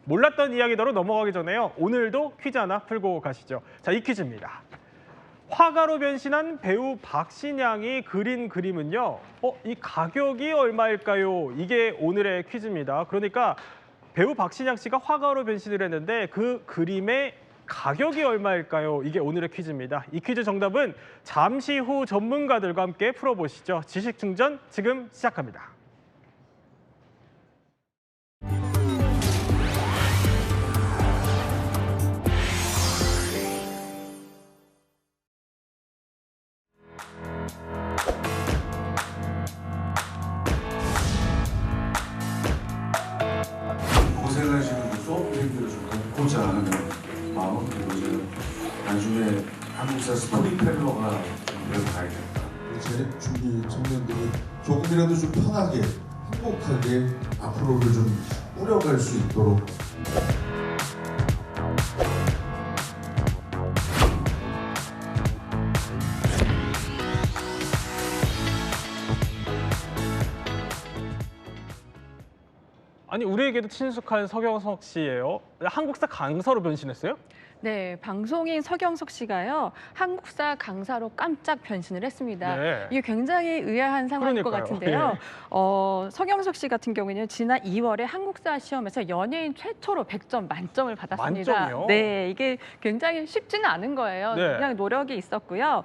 몰랐던 이야기대로 넘어가기 전에요. 오늘도 퀴즈 하나 풀고 가시죠. 자, 이 퀴즈입니다. 화가로 변신한 배우 박신양이 그린 그림은요. 이 가격이 얼마일까요? 이게 오늘의 퀴즈입니다. 그러니까 배우 박신양 씨가 화가로 변신을 했는데 그 그림의 가격이 얼마일까요? 이게 오늘의 퀴즈입니다. 이 퀴즈 정답은 잠시 후 전문가들과 함께 풀어보시죠. 지식 충전 지금 시작합니다. 고생하시는 분도 힘들어주고 고자 하는 마음, 그리고 이제 나중에 한국사 스토리텔러가 되어서 가야겠다. 제 준비 청년들이 조금이라도 좀 편하게 행복하게 앞으로를 좀 꾸려갈 수 있도록. 아니, 우리에게도 친숙한 서경석 씨예요. 한국사 강사로 변신했어요? 네, 방송인 서경석 씨가요. 한국사 강사로 깜짝 변신을 했습니다. 네. 이게 굉장히 의아한 상황일 것 그러니까요. 같은데요. 서경석 씨 같은 경우에는 지난 2월에 한국사 시험에서 연예인 최초로 100점 만점을 받았습니다. 만점이요? 네, 이게 굉장히 쉽지는 않은 거예요. 네. 그냥 노력이 있었고요.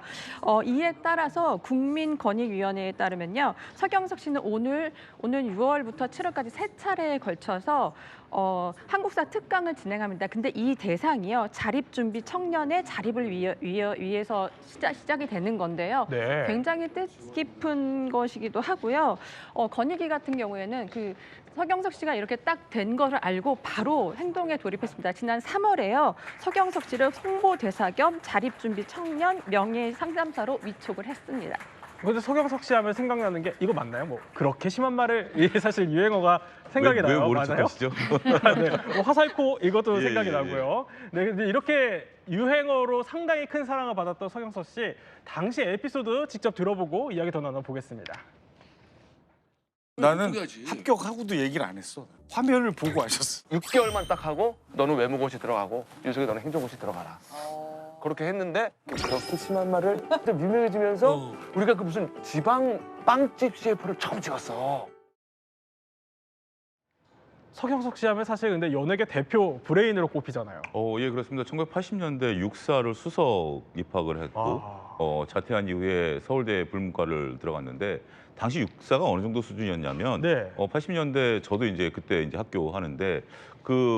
이에 따라서 국민권익위원회에 따르면요. 서경석 씨는 오늘 6월부터 7월까지 3차례에 걸쳐서 한국사 특강을 진행합니다. 근데 이 대상이요. 자립준비 청년의 자립을 위해서 시작이 되는 건데요. 네. 굉장히 뜻깊은 것이기도 하고요. 권익위 같은 경우에는 그 서경석 씨가 이렇게 딱 된 것을 알고 바로 행동에 돌입했습니다. 지난 3월에요. 서경석 씨를 홍보대사 겸 자립준비 청년 명예상담사로 위촉을 했습니다. 근데 서경석 씨 하면 생각나는 게 이거 맞나요? 뭐 그렇게 심한 말을 이게 사실 유행어가 생각이 나요. 왜 모른 맞아요? 척하시죠? 네. 화살코 이것도 예, 생각이 예, 나고요. 네, 근데 이렇게 유행어로 상당히 큰 사랑을 받았던 서경석 씨 당시 에피소드 직접 들어보고 이야기 더 나눠보겠습니다. 나는 포기하지. 합격하고도 얘기를 안 했어. 화면을 보고 하셨어. 6개월만 딱 하고 너는 외무고시 들어가고 유석이 너는 행정고시 들어가라. 그렇게 했는데 그렇게 심한 말을 좀 유명해지면서 우리가 그 무슨 지방 빵집 CF를 처음 찍었어. 서경석 씨 하면 사실 근데 연예계 대표 브레인으로 꼽히잖아요. 예, 그렇습니다. 1980년대 육사를 수석 입학을 했고 자퇴한 이후에 서울대 불문과를 들어갔는데 당시 육사가 어느 정도 수준이었냐면 네. 80년대 저도 이제 그때 이제 학교 하는데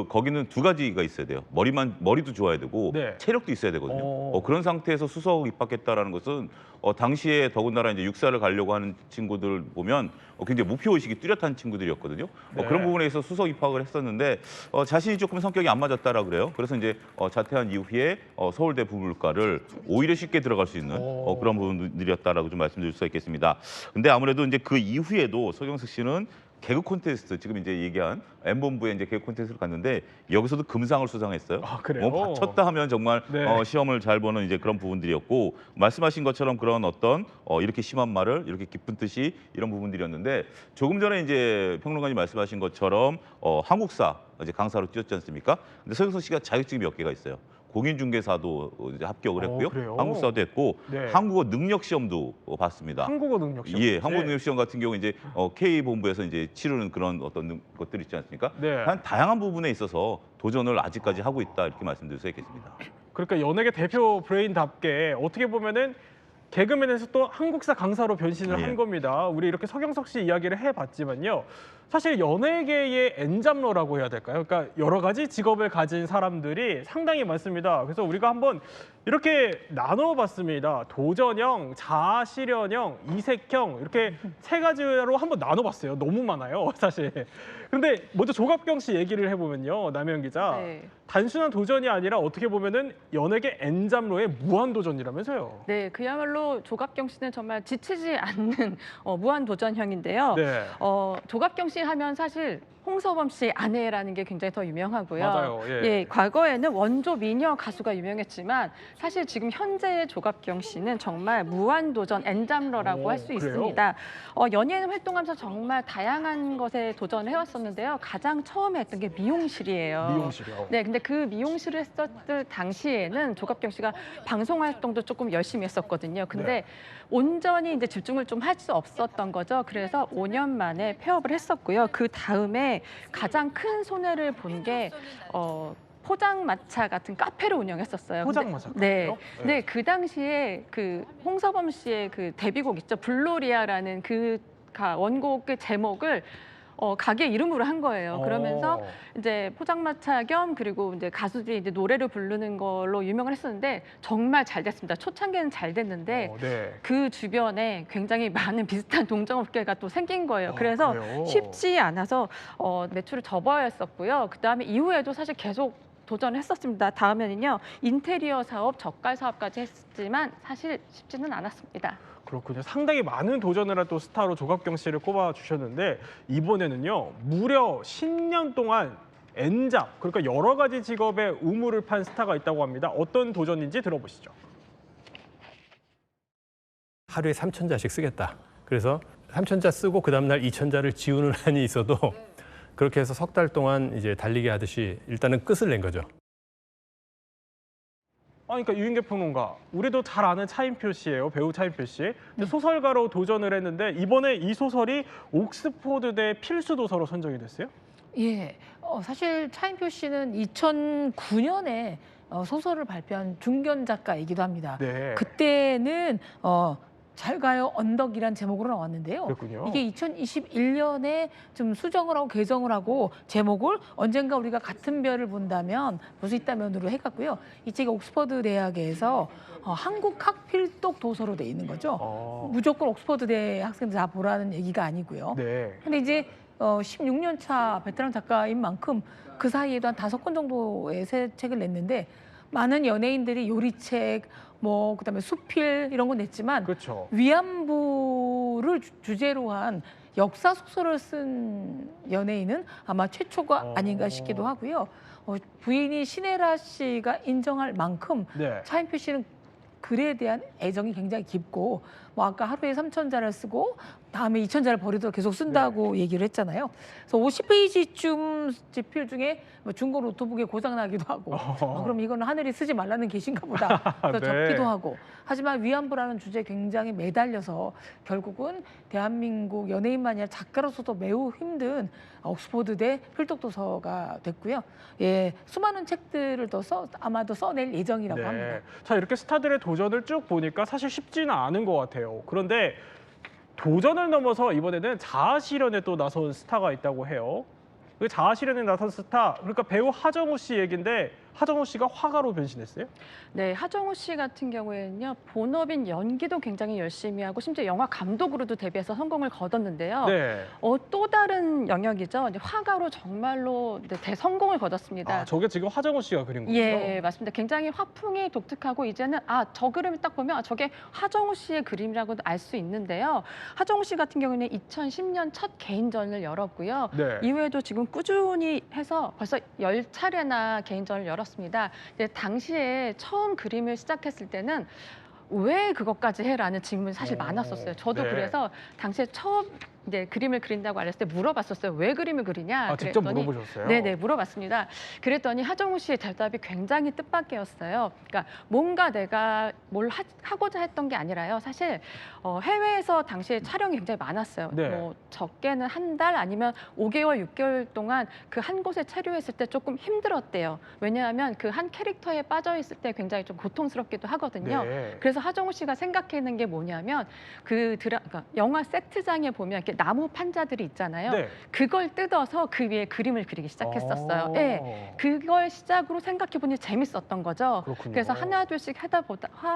거기는 두 가지가 있어야 돼요. 머리도 좋아야 되고 네. 체력도 있어야 되거든요. 그런 상태에서 수석 입학했다라는 것은 당시에 더군다나 이제 육사를 가려고 하는 친구들 보면 굉장히 목표 의식이 뚜렷한 친구들이었거든요. 네. 그런 부분에 있어 수석 입학을 했었는데 자신이 조금 성격이 안 맞았다라 그래요. 그래서 이제 자퇴한 이후에 서울대 부문과를 오히려 쉽게 들어갈 수 있는 그런 부분들이었다라고 좀 말씀드릴 수가 있겠습니다. 근데 아무래도 이제 그 이후에도 서경석 씨는 개그 콘테스트 지금 이제 얘기한 M본부에 이제 개그 콘테스트를 갔는데 여기서도 금상을 수상했어요. 아, 그래요? 바쳤다 하면 정말 네. 시험을 잘 보는 이제 그런 부분들이었고 말씀하신 것처럼 그런 어떤 이렇게 심한 말을 이렇게 깊은 뜻이 이런 부분들이었는데 조금 전에 이제 평론가님 말씀하신 것처럼 한국사 이제 강사로 뛰었지 않습니까? 근데 서경석 씨가 자격증이 몇 개가 있어요. 공인중개사도 이제 합격을 했고요. 그래요? 한국사도 했고 네. 한국어 능력 시험도 봤습니다. 한국어 능력 시험. 예, 한국어 네. 능력 시험 같은 경우 이제 K 본부에서 이제 치르는 그런 어떤 것들 있지 않습니까? 네. 한 다양한 부분에 있어서 도전을 아직까지 하고 있다 이렇게 말씀드릴 수 있겠습니다. 그러니까 연예계 대표 브레인답게 어떻게 보면은 개그맨에서 또 한국사 강사로 변신을 예. 한 겁니다. 우리 이렇게 서경석 씨 이야기를 해봤지만요. 사실 연예계의 엔잡러라고 해야 될까요? 그러니까 여러 가지 직업을 가진 사람들이 상당히 많습니다. 그래서 우리가 한번 이렇게 나눠봤습니다. 도전형, 자아실현형, 이색형 이렇게 세 가지로 한번 나눠봤어요. 너무 많아요, 사실. 근데 먼저 조갑경 씨 얘기를 해보면요, 남현 기자. 네. 단순한 도전이 아니라 어떻게 보면은 연예계 엔잡러의 무한 도전이라면서요. 네, 그야말로 조갑경 씨는 정말 지치지 않는 무한 도전형인데요. 네. 조갑경 씨 하면 사실 홍서범 씨 아내라는 게 굉장히 더 유명하고요. 맞아요. 예. 예, 과거에는 원조 미녀 가수가 유명했지만 사실 지금 현재의 조갑경 씨는 정말 무한도전 엔잡러라고 할 수 그래요? 있습니다. 연예인 활동하면서 정말 다양한 것에 도전을 해왔었는데요. 가장 처음에 했던 게 미용실이에요. 미용실이요. 네, 근데 그 미용실을 했었을 당시에는 조갑경 씨가 방송 활동도 조금 열심히 했었거든요. 근데 온전히 이제 집중을 좀 할 수 없었던 거죠. 그래서 5년 만에 폐업을 했었고요. 그 다음에 가장 큰 손해를 본 게 포장마차 같은 카페를 운영했었어요. 포장마차 네. 카페요? 네, 그 당시에 그 홍서범 씨의 그 데뷔곡 있죠. 블로리아라는 그 원곡의 제목을 가게 이름으로 한 거예요. 그러면서 이제 포장마차 겸 그리고 이제 가수들이 이제 노래를 부르는 걸로 유명을 했었는데 정말 잘 됐습니다. 초창기에는 잘 됐는데 네. 그 주변에 굉장히 많은 비슷한 동종업계가 또 생긴 거예요. 그래서 그래요? 쉽지 않아서 매출을 접어야 했었고요. 그다음에 이후에도 사실 계속 도전을 했었습니다. 다음에는요. 인테리어 사업, 젓갈 사업까지 했지만 사실 쉽지는 않았습니다. 그렇군요. 상당히 많은 도전을 한 또 스타로 조갑경 씨를 꼽아주셨는데 이번에는요. 무려 10년 동안 엔잡, 그러니까 여러 가지 직업에 우물을 판 스타가 있다고 합니다. 어떤 도전인지 들어보시죠. 하루에 3,000자씩 쓰겠다. 그래서 3,000자 쓰고 그 다음날 2,000자를 지우는 한이 있어도 그렇게 해서 석 달 동안 이제 달리기 하듯이 일단은 끝을 낸 거죠. 그러니까 유인계 평론가, 우리도 잘 아는 차인표 씨예요. 배우 차인표 씨. 근데 소설가로 도전을 했는데 이번에 이 소설이 옥스퍼드대 필수 도서로 선정이 됐어요? 예, 사실 차인표 씨는 2009년에 소설을 발표한 중견 작가이기도 합니다. 네. 그때는 잘 가요 언덕이란 제목으로 나왔는데요. 그렇군요. 이게 2021년에 좀 수정을 하고 개정을 하고 제목을 언젠가 우리가 같은 별을 본다면 볼 수 있다면으로 해갔고요. 이 책이 옥스퍼드 대학에서 한국학 필독 도서로 돼 있는 거죠. 무조건 옥스퍼드 대 학생들 다 보라는 얘기가 아니고요. 네. 근데 이제 16년 차 베테랑 작가인 만큼 그 사이에도 한 5권 정도의 새 책을 냈는데 많은 연예인들이 요리책, 그다음에 수필 이런 거 냈지만 그렇죠. 위안부를 주제로 한 역사 소설을 쓴 연예인은 아마 최초가 아닌가 싶기도 하고요. 부인이 신혜라 씨가 인정할 만큼 네. 차인표 씨는 글에 대한 애정이 굉장히 깊고 아까 하루에 3,000자를 쓰고 다음에 2,000자를 버리도록 계속 쓴다고 얘기를 했잖아요. 그래서 50페이지쯤 집필 중에 중고 노트북에 고장 나기도 하고 그럼 이거는 하늘이 쓰지 말라는 계신가 보다. 그래서 네. 접기도 하고. 하지만 위안부라는 주제에 굉장히 매달려서 결국은 대한민국 연예인만이 아니라 작가로서도 매우 힘든 옥스퍼드대 필독도서가 됐고요. 예, 수많은 책들을 아마도 써낼 예정이라고 합니다. 자, 이렇게 스타들의 도전을 쭉 보니까 사실 쉽지는 않은 것 같아요. 그런데 도전을 넘어서 이번에는 자아 실현에 또 나선 스타가 있다고 해요. 그 자아 실현에 나선 스타, 그러니까 배우 하정우 씨 얘긴데 하정우 씨가 화가로 변신했어요? 네, 하정우 씨 같은 경우에는요. 본업인 연기도 굉장히 열심히 하고 심지어 영화 감독으로도 데뷔해서 성공을 거뒀는데요. 네. 또 다른 영역이죠. 이제 화가로 정말로 대성공을 거뒀습니다. 저게 지금 하정우 씨가 그린 거죠? 예, 맞습니다. 굉장히 화풍이 독특하고 이제는 저 그림을 딱 보면 저게 하정우 씨의 그림이라고도 알 수 있는데요. 하정우 씨 같은 경우는 2010년 첫 개인전을 열었고요. 네. 이후에도 지금 꾸준히 해서 벌써 10차례나 개인전을 열었습니다. 당시에 처음 그림을 시작했을 때는 왜 그것까지 해라는 질문이 사실 많았었어요. 저도 네. 그래서 당시에 처음 이제 그림을 그린다고 알았을 때 물어봤었어요. 왜 그림을 그리냐? 직접 그랬더니 물어보셨어요? 네네, 물어봤습니다. 그랬더니 하정우 씨의 대답이 굉장히 뜻밖이었어요. 그러니까 뭔가 내가 뭘 하고자 했던 게 아니라요. 사실 해외에서 당시에 촬영이 굉장히 많았어요. 네. 적게는 한 달 아니면 5개월, 6개월 동안 그 한 곳에 체류했을 때 조금 힘들었대요. 왜냐하면 그 한 캐릭터에 빠져 있을 때 굉장히 좀 고통스럽기도 하거든요. 네. 그래서 하정우 씨가 생각해낸 게 뭐냐면 그러니까 영화 세트장에 보면 이렇게 나무 판자들이 있잖아요. 네. 그걸 뜯어서 그 위에 그림을 그리기 시작했었어요. 네. 그걸 시작으로 생각해보니 재밌었던 거죠. 그렇군요. 그래서 하나 둘씩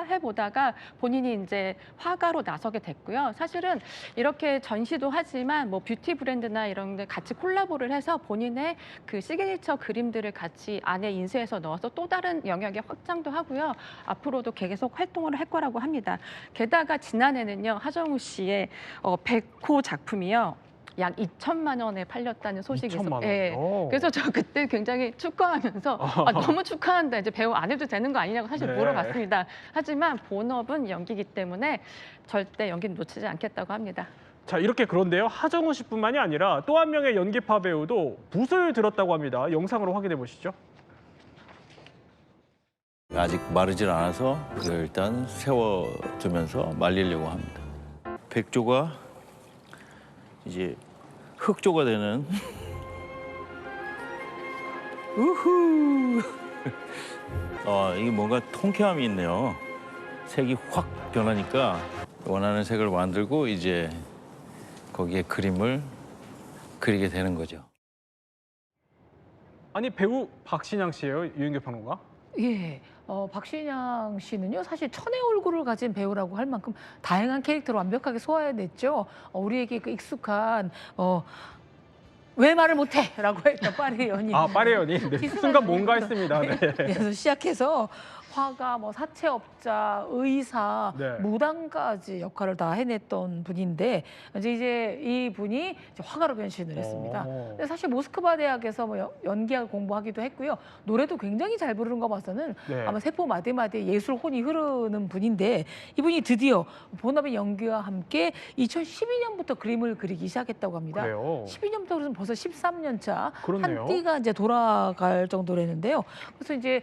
해보다가 본인이 이제 화가로 나서게 됐고요. 사실은 이렇게 전시도 하지만 뷰티 브랜드나 이런 데 같이 콜라보를 해서 본인의 그 시그니처 그림들을 같이 안에 인쇄해서 넣어서 또 다른 영역에 확장도 하고요. 앞으로도 계속 활동을 할 거라고 합니다. 게다가 지난해는요. 하정우 씨의 100호 작품이요. 약 2천만 원에 팔렸다는 소식이 2천만 원. 예. 오. 그래서 저 그때 굉장히 축하하면서 너무 축하한다. 이제 배우 안 해도 되는 거 아니냐고 사실 네. 물어봤습니다. 하지만 본업은 연기이기 때문에 절대 연기는 놓치지 않겠다고 합니다. 자, 이렇게 그런데요. 하정우 씨뿐만이 아니라 또 한 명의 연기파 배우도 붓을 들었다고 합니다. 영상으로 확인해 보시죠. 아직 마르질 않아서 이걸 일단 세워두면서 말리려고 합니다. 백조가 이제 흑조가 되는 우후. 이게 뭔가 통쾌함이 있네요. 색이 확 변하니까 원하는 색을 만들고 이제 거기에 그림을 그리게 되는 거죠. 아니, 배우 박신양 씨예요, 유인규 평론가? 예, 박신양 씨는요 사실 천의 얼굴을 가진 배우라고 할 만큼 다양한 캐릭터를 완벽하게 소화해냈죠. 우리에게 그 익숙한 왜 말을 못해라고 했던 파리의 연인. 아, 파리의 연인. 네, 순간 뭔가 했습니다. 네. 그래서 시작해서 화가, 사채업자, 의사, 네. 무당까지 역할을 다 해냈던 분인데 이제 이 분이 이제 화가로 변신을 했습니다. 근데 사실 모스크바 대학에서 연기학 공부하기도 했고요. 노래도 굉장히 잘 부르는 거 봐서는 네. 아마 세포 마디마디에 예술 혼이 흐르는 분인데 이분이 드디어 본업의 연기와 함께 2012년부터 그림을 그리기 시작했다고 합니다. 그래요. 12년부터 그래서 벌써 13년 차 그렇네요. 한 띠가 이제 돌아갈 정도라는데요. 그래서 이제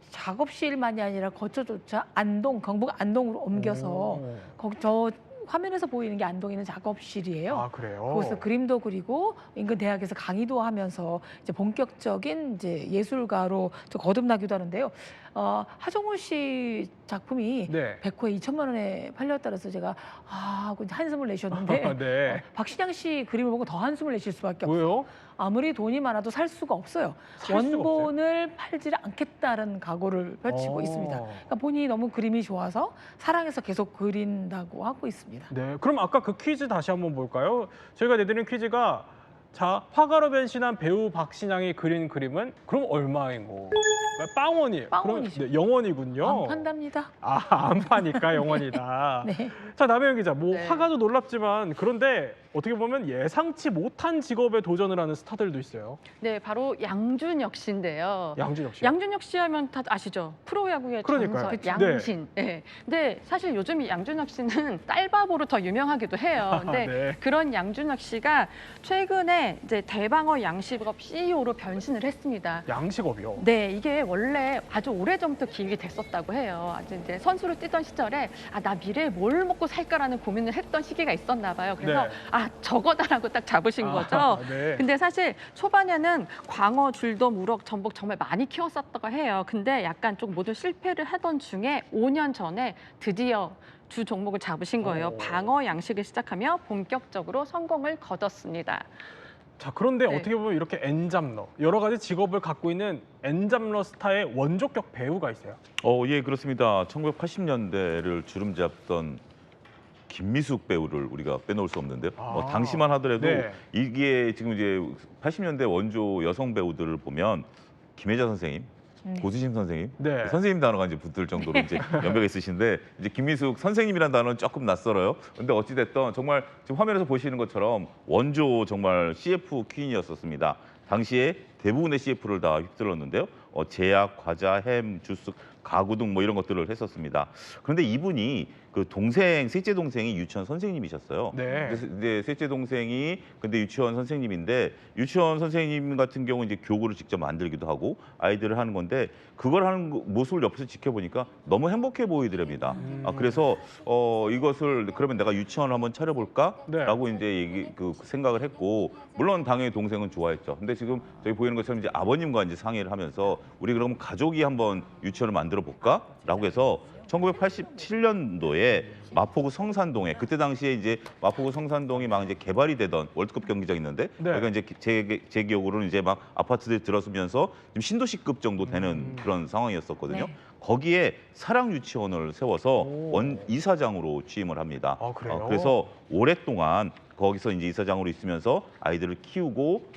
작업실만이 아니라 거처조차 안동, 경북 안동으로 옮겨서 오. 거기 저 화면에서 보이는 게 안동에 있는 작업실이에요. 아, 그래요? 거기서 그림도 그리고 인근 대학에서 강의도 하면서 이제 본격적인 이제 예술가로 좀 거듭나기도 하는데요. 하정우 씨 작품이 네. 백호에 2천만 원에 팔렸다 그래서 제가 하고 한숨을 내셨는데 네. 박신양 씨 그림을 보고 더 한숨을 내실 수밖에 없어요. 왜요? 아무리 돈이 많아도 살 수가 없어요. 살 수가 원본을 팔지를 않겠다는 각오를 펼치고 있습니다. 그러니까 본인이 너무 그림이 좋아서 사랑해서 계속 그린다고 하고 있습니다. 네, 그럼 아까 그 퀴즈 다시 한번 볼까요? 저희가 내드린 퀴즈가 자, 화가로 변신한 배우 박신양이 그린 그림은 그럼 얼마인고? 빵원이에요. 빵원이죠. 그럼, 네, 영원이군요. 안 판답니다. 아, 안 파니까 영원이다. 네. 자, 남혜영 기자, 네. 화가도 놀랍지만 그런데 어떻게 보면 예상치 못한 직업에 도전을 하는 스타들도 있어요. 네, 바로 양준혁 씨인데요. 양준혁 씨. 양준혁 씨 하면 다 아시죠? 프로야구의 그러니까요. 전설 그쵸. 양신. 네. 근데 사실 요즘 이 양준혁 씨는 딸바보로 더 유명하기도 해요. 근데 네. 그런 양준혁 씨가 최근에 이제 대방어 양식업 CEO로 변신을 했습니다. 양식업이요. 네, 이게 원래 아주 오래전부터 기획이 됐었다고 해요. 아주 이제 선수로 뛰던 시절에 나 미래에 뭘 먹고 살까라는 고민을 했던 시기가 있었나 봐요. 그래서 네. 저거다라고 딱 잡으신 거죠. 네. 근데 사실 초반에는 광어, 줄돔, 우럭, 전복 정말 많이 키웠었다고 해요. 근데 약간 좀 모두 실패를 하던 중에 5년 전에 드디어 주 종목을 잡으신 거예요. 방어 양식을 시작하며 본격적으로 성공을 거뒀습니다. 자, 그런데 네. 어떻게 보면 이렇게 엔잡러, 여러 가지 직업을 갖고 있는 엔잡러 스타의 원조격 배우가 있어요. 예, 그렇습니다. 1980년대를 주름잡던 김미숙 배우를 우리가 빼놓을 수 없는데요. 당시만 하더라도 네. 이게 지금 이제 80년대 원조 여성 배우들을 보면 김혜자 선생님, 고수심 선생님, 네. 선생님 단어가 이제 붙을 정도로 이제 연배가 있으신데 이제 김미숙 선생님이라는 단어는 조금 낯설어요. 근데 어찌 됐든 정말 지금 화면에서 보시는 것처럼 원조 정말 CF 퀸이었었습니다. 당시에 대부분의 CF를 다 휩쓸었는데요. 제약, 과자, 햄, 주스, 가구 등 뭐 이런 것들을 했었습니다. 그런데 이분이 그 동생, 셋째 동생이 유치원 선생님이셨어요. 네. 근데 셋째 동생이 근데 유치원 선생님인데 유치원 선생님 같은 경우 이제 교구를 직접 만들기도 하고 아이들을 하는 건데 그걸 하는 모습을 옆에서 지켜보니까 너무 행복해 보이더랍니다. 그래서 이것을 그러면 내가 유치원을 한번 차려볼까라고 이제 생각을 했고 물론 당연히 동생은 좋아했죠. 근데 지금 저희 보이는 것처럼 이제 아버님과 이제 상의를 하면서 우리 그럼 가족이 한번 유치원을 만들어 볼까라고 해서 1987년도에 마포구 성산동에 그때 당시에 이제 마포구 성산동이 막 이제 개발이 되던 월드컵 경기장 있는데 네. 여기가 이제 제 기억으로는 이제 막 아파트들이 들어서면서 좀 신도시급 정도 되는 그런 상황이었었거든요. 네. 거기에 사랑 유치원을 세워서 오. 원 이사장으로 취임을 합니다. 아, 그래요? 그래서 오랫동안 거기서 이제 이사장으로 있으면서 아이들을 키우고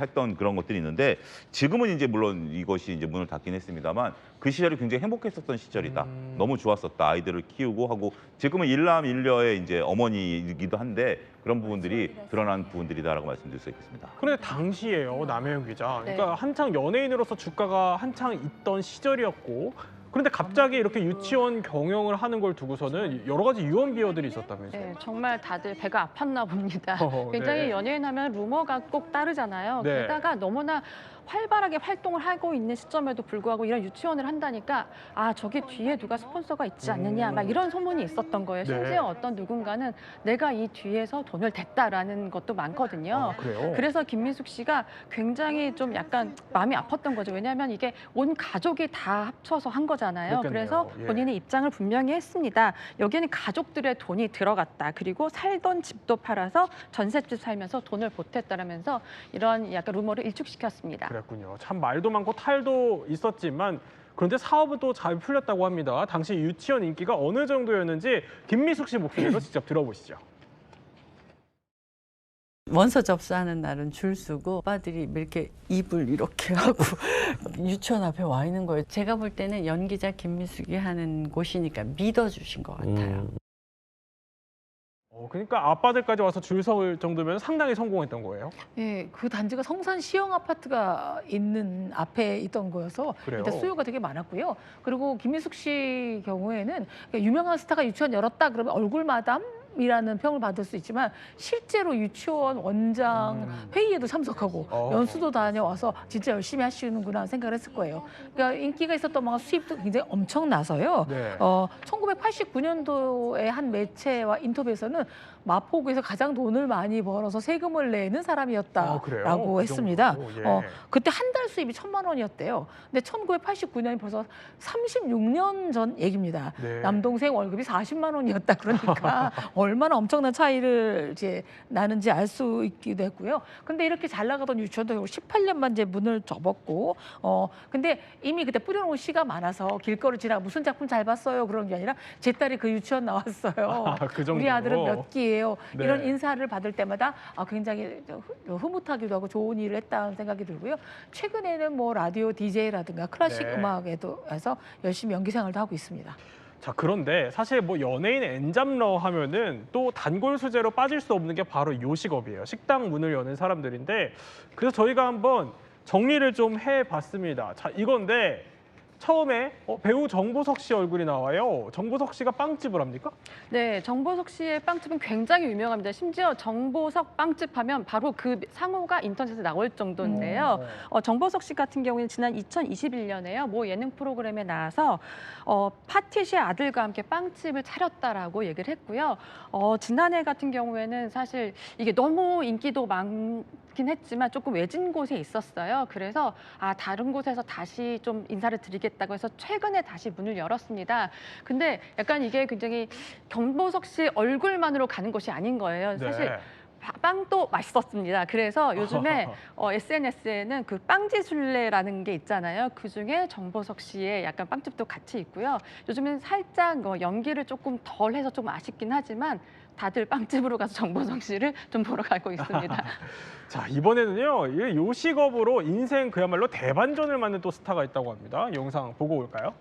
했던 그런 것들이 있는데 지금은 이제 물론 이것이 이제 문을 닫긴 했습니다만 그 시절이 굉장히 행복했었던 시절이다. 너무 좋았었다. 아이들을 키우고 하고 지금은 일남 일녀의 이제 어머니이기도 한데 그런 부분들이 드러난 부분들이다라고 말씀드릴 수 있겠습니다. 그런데 당시에요, 남혜영 기자. 그러니까 네. 한창 연예인으로서 주가가 한창 있던 시절이었고, 그런데 갑자기 이렇게 유치원 경영을 하는 걸 두고서는 여러 가지 유언 비어들이 있었다면서요. 네, 정말 다들 배가 아팠나 봅니다. 굉장히 네. 연예인 하면 루머가 꼭 따르잖아요. 네. 게다가 너무나 활발하게 활동을 하고 있는 시점에도 불구하고 이런 유치원을 한다니까 아 저기 뒤에 누가 스폰서가 있지 않느냐 막 이런 소문이 있었던 거예요. 네. 심지어 어떤 누군가는 내가 이 뒤에서 돈을 댔다라는 것도 많거든요. 그래요? 그래서 김민숙 씨가 굉장히 좀 약간 마음이 아팠던 거죠. 왜냐하면 이게 온 가족이 다 합쳐서 한 거잖아요. 그랬겠네요. 그래서 예. 본인의 입장을 분명히 했습니다. 여기는 가족들의 돈이 들어갔다. 그리고 살던 집도 전셋집 살면서 돈을 보탰다라면서 이런 약간 루머를 일축시켰습니다. 그랬군요. 참 말도 많고 탈도 있었지만 그런데 사업은 또 잘 풀렸다고 합니다. 당시 유치원 인기가 어느 정도였는지 김미숙 씨 목소리로 직접 들어보시죠. 원서 접수하는 날은 줄 서고 오빠들이 이렇게 입을 이렇게 하고 유치원 앞에 와 있는 거예요. 제가 볼 때는 연기자 김미숙이 하는 곳이니까 믿어주신 것 같아요. 그러니까 아빠들까지 와서 줄 설 정도면 상당히 성공했던 거예요. 예, 그 단지가 성산 시형 아파트가 있는 앞에 있던 거여서 그래요? 일단 수요가 되게 많았고요. 그리고 김민숙 씨 경우에는 유명한 스타가 유치원 열었다 그러면 얼굴 마담 이라는 평을 받을 수 있지만 실제로 유치원 원장 회의에도 참석하고 연수도 다녀와서 진짜 열심히 하시는구나 생각을 했을 거예요. 그러니까 인기가 있었던 mga 수입도 굉장히 엄청나서요. 네. 1989년도에 한 매체와 인터뷰에서는 마포구에서 가장 돈을 많이 벌어서 세금을 내는 사람이었다라고 그래요? 그 했습니다. 정도로? 예. 그때 한 달 수입이 1,000만 원이었대요. 근데 1989년이 벌써 36년 전 얘기입니다. 네. 남동생 월급이 40만 원이었다 그러니까 얼마나 엄청난 차이를 이제 나는지 알 수 있기도 했고요. 근데 이렇게 잘 나가던 유치원도 18년만 이제 문을 접었고, 근데 이미 그때 뿌려놓은 시가 많아서 길거리 지나 무슨 작품 잘 봤어요 그런 게 아니라 제 딸이 그 유치원 나왔어요. 그 정도로? 우리 아들은 몇 기예요. 네. 이런 인사를 받을 때마다 굉장히 흐뭇하기도 하고 좋은 일을 했다는 생각이 들고요. 최근에는 뭐 라디오 DJ라든가 클래식 네. 음악에도 해서 열심히 연기 생활도 하고 있습니다. 자, 그런데 사실 뭐 연예인 엔잡러 하면은 또 단골 수제로 빠질 수 없는 게 바로 요식업이에요. 식당 문을 여는 사람들인데 그래서 저희가 한번 정리를 좀 해봤습니다. 자, 이건데 처음에 배우 정보석 씨 얼굴이 나와요. 정보석 씨가 빵집을 합니까? 네, 정보석 씨의 빵집은 굉장히 유명합니다. 심지어 정보석 빵집 하면 바로 그 상호가 인터넷에 나올 정도인데요. 정보석 씨 같은 경우는 지난 2021년에요. 모 예능 프로그램에 나와서 파티시의 아들과 함께 빵집을 차렸다라고 얘기를 했고요. 지난해 같은 경우에는 사실 이게 너무 인기도 많긴 했지만 조금 외진 곳에 있었어요. 그래서 다른 곳에서 다시 좀 인사를 드리겠다고 해서 최근에 다시 문을 열었습니다. 근데 약간 이게 굉장히 정보석 씨 얼굴만으로 가는 것이 아닌 거예요. 사실 네. 빵도 맛있었습니다. 그래서 요즘에 SNS에는 그 빵지술래라는 게 있잖아요. 그중에 정보석 씨의 약간 빵집도 같이 있고요. 요즘엔 살짝 연기를 조금 덜 해서 좀 아쉽긴 하지만 다들 빵집으로 가서 정보석 씨를 좀 보러 가고 있습니다. 자, 이번에는요. 이 요식업으로 인생 그야말로 대반전을 맞는 또 스타가 있다고 합니다. 영상 보고 올까요?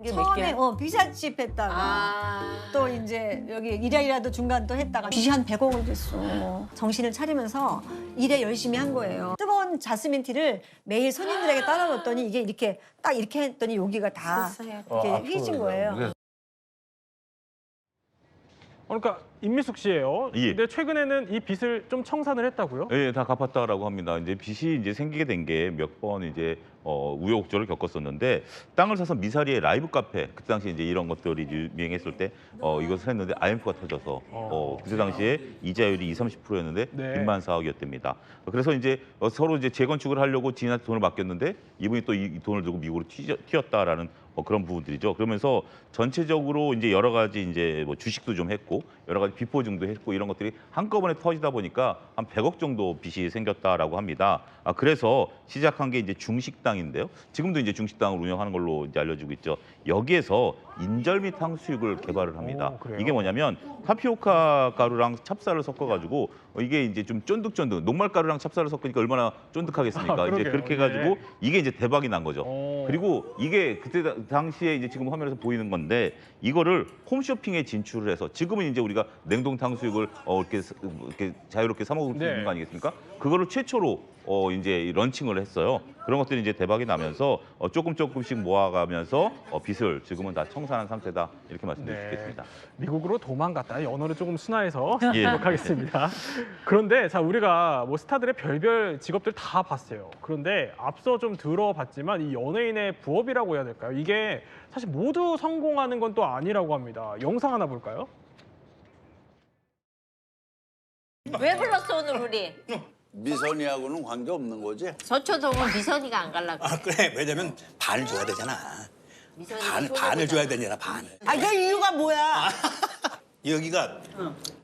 처음에 피자집 했다가 또 이제 여기 일이라도 중간 또 했다가 빚이 한 100억을 됐어. 정신을 차리면서 일에 열심히 한 거예요. 뜨거운 자스민 티를 매일 손님들에게 따라줬더니 이게 이렇게 딱 이렇게 했더니 여기가 다 이렇게 휘진 거예요. 그러니까 임미숙 씨예요. 예. 근데 최근에는 이 빚을 좀 청산을 했다고요? 예, 다 갚았다라고 합니다. 이제 빚이 이제 생기게 된 게 몇 번 이제 우여곡절을 겪었었는데 땅을 사서 미사리의 라이브 카페 그때 당시 이제 이런 것들이 유행했을 때 이것을 했는데 IMF가 터져서 그때 당시에 이자율이 20-30%였는데 네. 빚만 4억이었답니다. 그래서 이제 서로 이제 재건축을 하려고 지인한테 돈을 맡겼는데 이분이 또 이 돈을 들고 미국으로 튀었다라는 그런 부분들이죠. 그러면서 전체적으로 이제 여러 가지 이제 뭐 주식도 좀 했고 여러 가지 비포증도 했고 이런 것들이 한꺼번에 터지다 보니까 한 100억 정도 빚이 생겼다라고 합니다. 그래서 시작한 게 이제 중식당인데요. 지금도 이제 중식당을 운영하는 걸로 이제 알려지고 있죠. 여기에서 인절미 탕수육을 개발을 합니다. 오, 그래요? 이게 뭐냐면 타피오카 가루랑 찹쌀을 섞어가지고 이게 이제 좀 쫀득쫀득, 녹말 가루랑 찹쌀을 섞으니까 얼마나 쫀득하겠습니까? 이제 그러게요. 그렇게 해가지고 네. 이게 이제 대박이 난 거죠. 오. 그리고 이게 그때 당시에 이제 지금 화면에서 보이는 건데 이거를 홈쇼핑에 진출을 해서 지금은 이제 우리가 냉동 탕수육을 이렇게 자유롭게 사 먹을 수 네. 있는 거 아니겠습니까? 그거를 최초로 이제 런칭을 했어요. 그런 것들이 이제 대박이 나면서 조금씩 모아가면서 빚을 지금은 다 청산한 상태다 이렇게 말씀드릴 수 네. 있겠습니다. 미국으로 도망갔다. 이 언어를 조금 순화해서 예. 하도록 하겠습니다. 그런데 자 우리가 뭐 스타들의 별별 직업들 다 봤어요. 그런데 앞서 좀 들어봤지만 이 연예인의 부업이라고 해야 될까요? 이게 사실 모두 성공하는 건 또 아니라고 합니다. 영상 하나 볼까요? 왜 불렀어 오늘 우리? 미선이하고는 관계 없는 거지? 서초동은 미선이가 안 갈라고. 아 그래 왜냐면 반을 줘야 되잖아. 미선이가 반을 줘야 되잖아 반을. 아, 그 이유가 뭐야? 여기가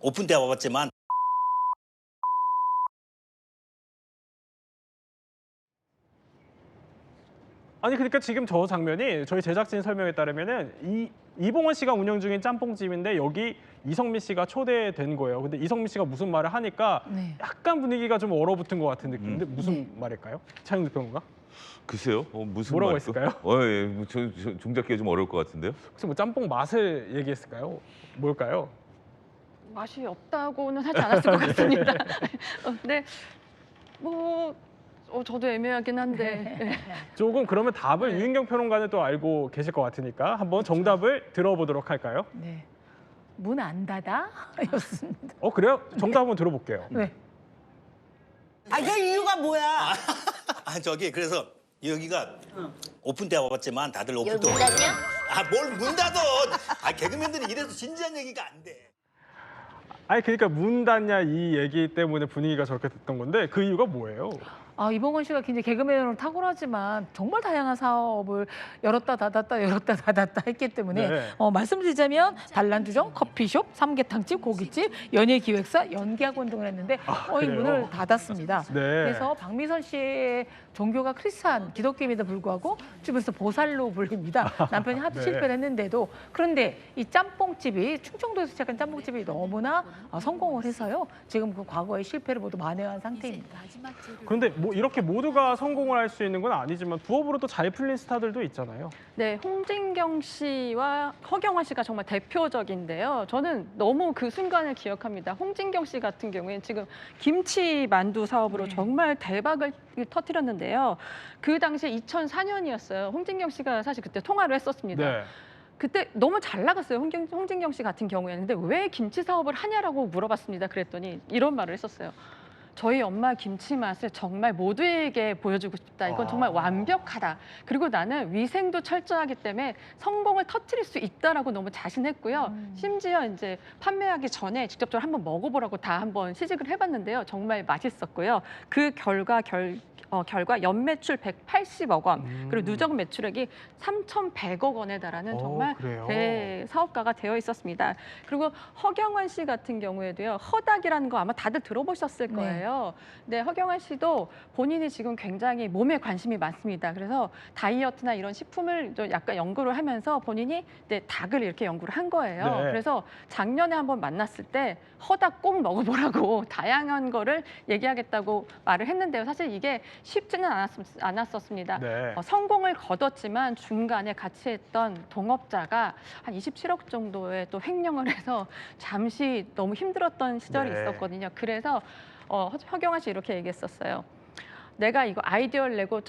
오픈 때 와봤지만 아니 그러니까 지금 저 장면이 저희 제작진 설명에 따르면은 이봉원 씨가 운영 중인 짬뽕집인데 여기 이성민 씨가 초대된 거예요. 근데 이성민 씨가 무슨 말을 하니까 네. 약간 분위기가 좀 얼어붙은 것 같은 느낌인데 무슨 말일까요? 차영주 평론가? 글쎄요. 무슨 뭐라고 말일까? 했을까요? 예, 저 종잡기가 좀 어려울 것 같은데요. 혹시 뭐 짬뽕 맛을 얘기했을까요? 뭘까요? 맛이 없다고는 하지 않았을 것 같습니다. 네, 뭐 저도 애매하긴 한데. 네. 조금 그러면 답을 유인경 평론가는 또 알고 계실 것 같으니까 한번 정답을 들어보도록 할까요? 네. 문 안 닫아? 였습니다. 그래요? 정답 한번 들어볼게요. 네. 아, 그 이유가 뭐야? 아 저기 그래서 여기가 오픈 때 와봤지만 다들 오픈 때 여기 문 닫냐? 아뭘 문 닫어? 아 개그맨들이 이래서 진지한 얘기가 안 돼. 아니 그러니까 문 닫냐 이 얘기 때문에 분위기가 저렇게 됐던 건데 그 이유가 뭐예요? 이봉원 씨가 굉장히 개그맨으로 탁월하지만 정말 다양한 사업을 열었다 닫았다 했기 때문에 네. 말씀드리자면 단란주점, 커피숍, 삼계탕집, 고깃집, 연예기획사, 연기학원 등을 했는데 이 그래요? 문을 닫았습니다. 네. 그래서 박미선 씨의 종교가 크리스찬 기독교임에도 불구하고 주변에서 보살로 불립니다. 남편이 하도 네. 실패를 했는데도 그런데 이 짬뽕집이 충청도에서 시작한 짬뽕집이 너무나 성공을 해서요. 지금 그 과거의 실패를 모두 만회한 상태입니다. 그런데 뭐 이렇게 모두가 성공을 할 수 있는 건 아니지만 부업으로 또 잘 풀린 스타들도 있잖아요. 네, 홍진경 씨와 허경환 씨가 정말 대표적인데요. 저는 너무 그 순간을 기억합니다. 홍진경 씨 같은 경우에는 지금 김치 만두 사업으로 정말 대박을 터뜨렸는데요. 그 당시에 2004년이었어요. 홍진경 씨가 사실 그때 통화를 했었습니다. 네. 그때 너무 잘 나갔어요. 홍진경 씨 같은 경우에는. 근데 왜 김치 사업을 하냐라고 물어봤습니다. 그랬더니 이런 말을 했었어요. 저희 엄마 김치 맛을 정말 모두에게 보여주고 싶다. 이건 정말 완벽하다. 그리고 나는 위생도 철저하기 때문에 성공을 터뜨릴 수 있다라고 너무 자신했고요. 심지어 이제 판매하기 전에 직접적으로 한번 먹어보라고 다 한번 시식을 해봤는데요. 정말 맛있었고요. 그 결과 연매출 180억 원, 그리고 누적 매출액이 3,100억 원에 달하는 정말 그래요? 대사업가가 되어 있었습니다. 그리고 허경환 씨 같은 경우에도요. 허닥이라는 거 아마 다들 들어보셨을 거예요. 네, 허경환 씨도 본인이 지금 굉장히 몸에 관심이 많습니다. 그래서 다이어트나 이런 식품을 좀 약간 연구를 하면서 본인이 닭을 이렇게 연구를 한 거예요. 네. 그래서 작년에 한번 만났을 때 허닥 꼭 먹어보라고 다양한 거를 얘기하겠다고 말을 했는데요. 사실 이게 쉽지는 않았었습니다. 네. 성공을 거뒀지만 중간에 같이 했던 동업자가 한 27억 정도의 또 횡령을 해서 잠시 너무 힘들었던 시절이 네. 있었거든요. 그래서 허경환 씨 이렇게 얘기했었어요. 내가 이거 아이디어를 내고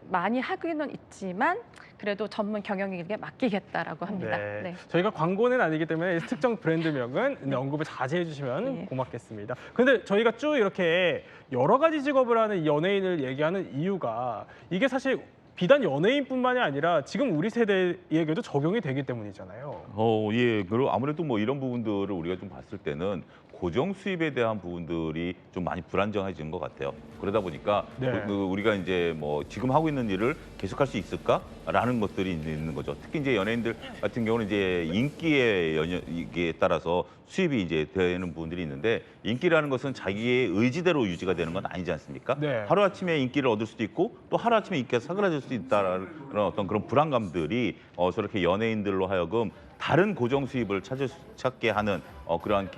많이 하기는 있지만 그래도 전문 경영에게 맡기겠다라고 합니다. 네. 네. 저희가 광고는 아니기 때문에 특정 브랜드명은 언급을 자제해 주시면 네. 고맙겠습니다. 근데 저희가 쭉 이렇게 여러 가지 직업을 하는 연예인을 얘기하는 이유가 이게 사실 비단 연예인뿐만이 아니라 지금 우리 세대에게도 적용이 되기 때문이잖아요. 예. 그리고 아무래도 뭐 이런 부분들을 우리가 좀 봤을 때는 고정 수입에 대한 부분들이 좀 많이 불안정해지는 것 같아요. 그러다 보니까 네. 우리가 이제 뭐 지금 하고 있는 일을 계속할 수 있을까라는 것들이 있는 거죠. 특히 이제 연예인들 같은 경우는 이제 인기에 따라서 수입이 이제 되는 부분들이 있는데, 인기라는 것은 자기의 의지대로 유지가 되는 건 아니지 않습니까? 네. 하루아침에 인기를 얻을 수도 있고 또 하루아침에 인기가 사그라질 수도 있다라는 어떤 그런 불안감들이 저렇게 연예인들로 하여금 다른 고정 수입을 찾게 하는 그러한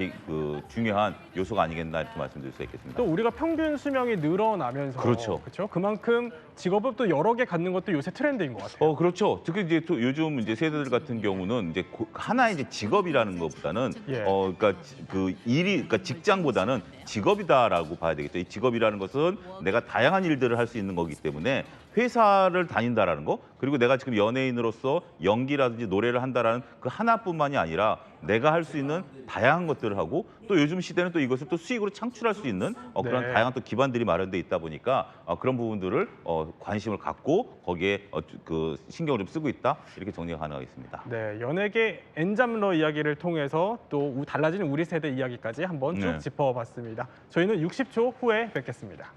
중요한 요소가 아니겠나 이렇게 말씀드릴 수 있겠습니다. 또 우리가 평균 수명이 늘어나면서 그렇죠. 그만큼 직업을 또 여러 개 갖는 것도 요새 트렌드인 것 같아요. 그렇죠. 특히 이제 또 요즘 이제 세대들 같은 경우는 이제 하나의 이제 직업이라는 것보다는 예. 그러니까 그러니까 직장보다는 직업이다라고 봐야 되겠죠. 이 직업이라는 것은 내가 다양한 일들을 할 수 있는 거기 때문에 회사를 다닌다라는 거, 그리고 내가 지금 연예인으로서 연기라든지 노래를 한다라는 그 하나뿐만이 아니라 내가 할 수 있는 다양한 것들을 하고, 또 요즘 시대는 또 이것을 또 수익으로 창출할 수 있는 그런 네. 다양한 또 기반들이 마련돼 있다 보니까 그런 부분들을 관심을 갖고 거기에 그 신경을 좀 쓰고 있다, 이렇게 정리가 가능하겠습니다. 네, 연예계 엔잡러 이야기를 통해서 또 달라지는 우리 세대 이야기까지 한번 쭉 네. 짚어봤습니다. 저희는 60초 후에 뵙겠습니다.